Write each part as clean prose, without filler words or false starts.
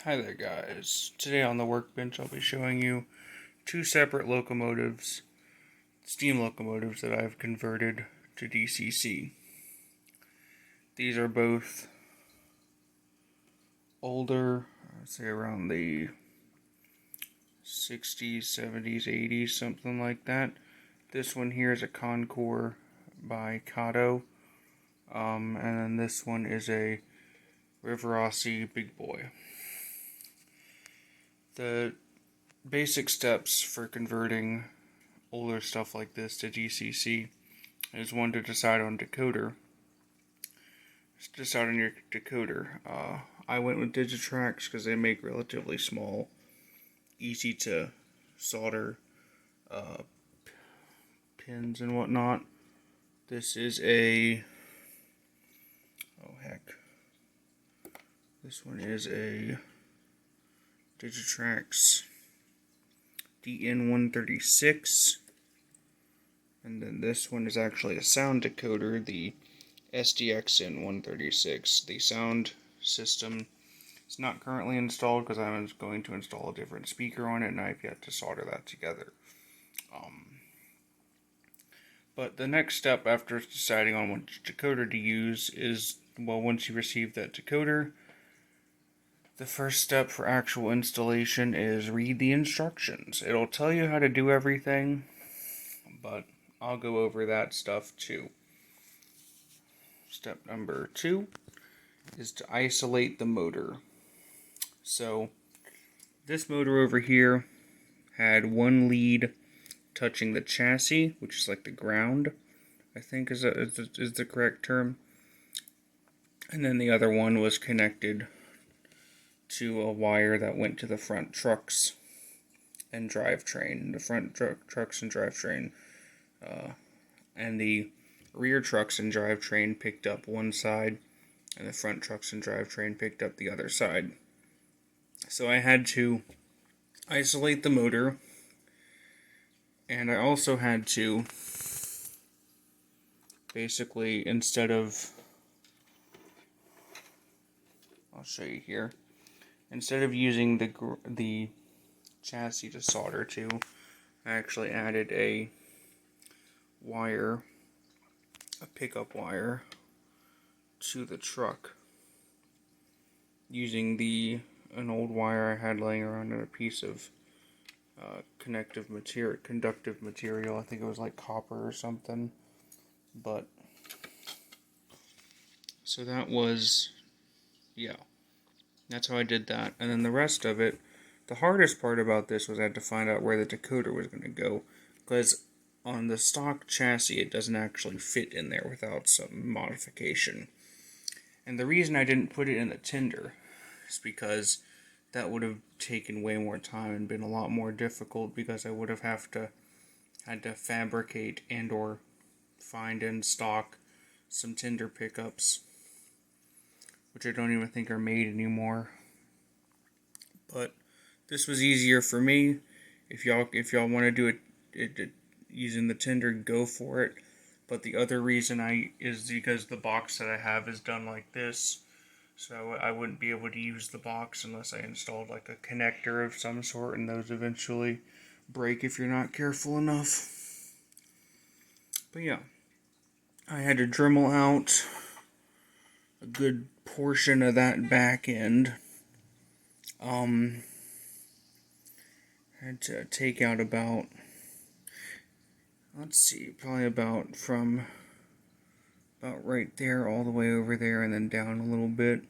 Hi there guys, today on the workbench I'll be showing you two separate locomotives, steam locomotives that I've converted to DCC. These are both older, I'd say around the 60s, 70s, 80s, something like that. This one here is a Con-Cor by Kato, and then this one is a Riverossi Big Boy. The basic steps for converting older stuff like this to DCC is one to decide on decoder. Just decide on your decoder. I went with Digitrax because they make relatively small, easy to solder uh, pins and whatnot. This is a, oh heck, this one is a Digitrax DN136, and then this one is actually a sound decoder, the SDXN136. The sound system is not currently installed because I'm going to install a different speaker on it, and I've yet to solder that together. But the next step after deciding on which decoder to use is, well, once you receive that decoder, the first step for actual installation is read the instructions. It'll tell you how to do everything, but I'll go over that stuff too. Step number 2 is to isolate the motor. So this motor over here had one lead touching the chassis, which is like the ground, I think is the correct term. And then the other one was connected to a wire that went to the front trucks and drivetrain. The front trucks and drivetrain, and the rear trucks and drivetrain picked up one side, and the front trucks and drivetrain picked up the other side. So I had to isolate the motor, and I also had to basically, instead of, I'll show you here, instead of using the chassis to solder to, I actually added a wire, a pickup wire, to the truck using an old wire I had laying around in a piece of conductive material. I think it was like copper or something. But so that was, yeah, that's how I did that. And then the rest of it, the hardest part about this was I had to find out where the decoder was going to go, because on the stock chassis it doesn't actually fit in there without some modification. And the reason I didn't put it in the tender is because that would have taken way more time and been a lot more difficult, because I would have had to fabricate and or find in stock some tender pickups, which I don't even think are made anymore. But this was easier for me. If y'all want to do it using the tender, go for it. But the other reason is because the box that I have is done like this, so I wouldn't be able to use the box unless I installed like a connector of some sort, and those eventually break if you're not careful enough. But yeah, I had to Dremel out a good portion of that back end. Had to take out about, let's see, probably about right there all the way over there and then down a little bit.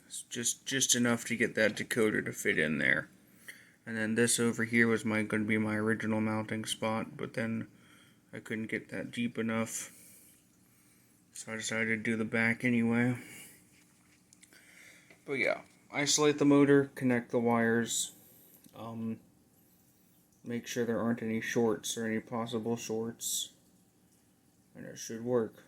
It's just enough to get that decoder to fit in there. And then this over here was going to be my original mounting spot, but then I couldn't get that deep enough, so I decided to do the back anyway. But yeah, isolate the motor, connect the wires, make sure there aren't any shorts or any possible shorts, and it should work.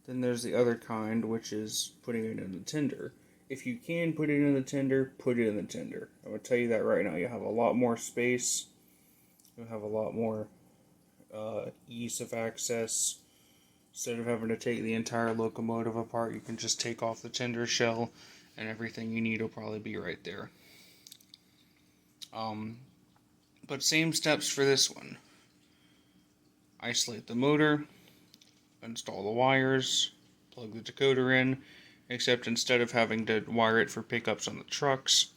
Then there's the other kind, which is putting it in the tender. If you can put it in the tender, put it in the tender. I will tell you that right now. You'll have a lot more space. You'll have a lot more ease of access. Instead of having to take the entire locomotive apart, you can just take off the tender shell and everything you need will probably be right there. But same steps for this one. Isolate the motor, install the wires, plug the decoder in, except instead of having to wire it for pickups on the trucks,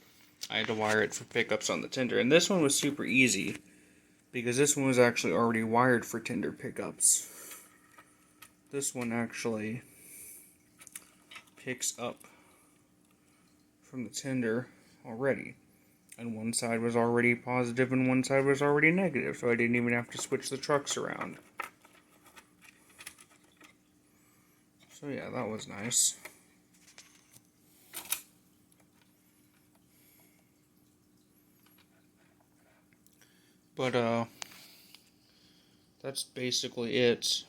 I had to wire it for pickups on the tender. And this one was super easy, because this one was actually already wired for tender pickups. This one actually picks up from the tender already. And one side was already positive and one side was already negative, so I didn't even have to switch the trucks around. So yeah, that was nice. But that's basically it.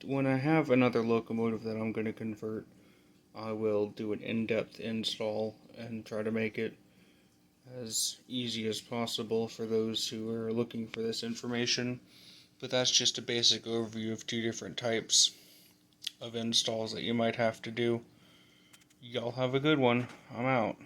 When I have another locomotive that I'm going to convert, I will do an in-depth install and try to make it as easy as possible for those who are looking for this information. But that's just a basic overview of two different types of installs that you might have to do. Y'all have a good one. I'm out.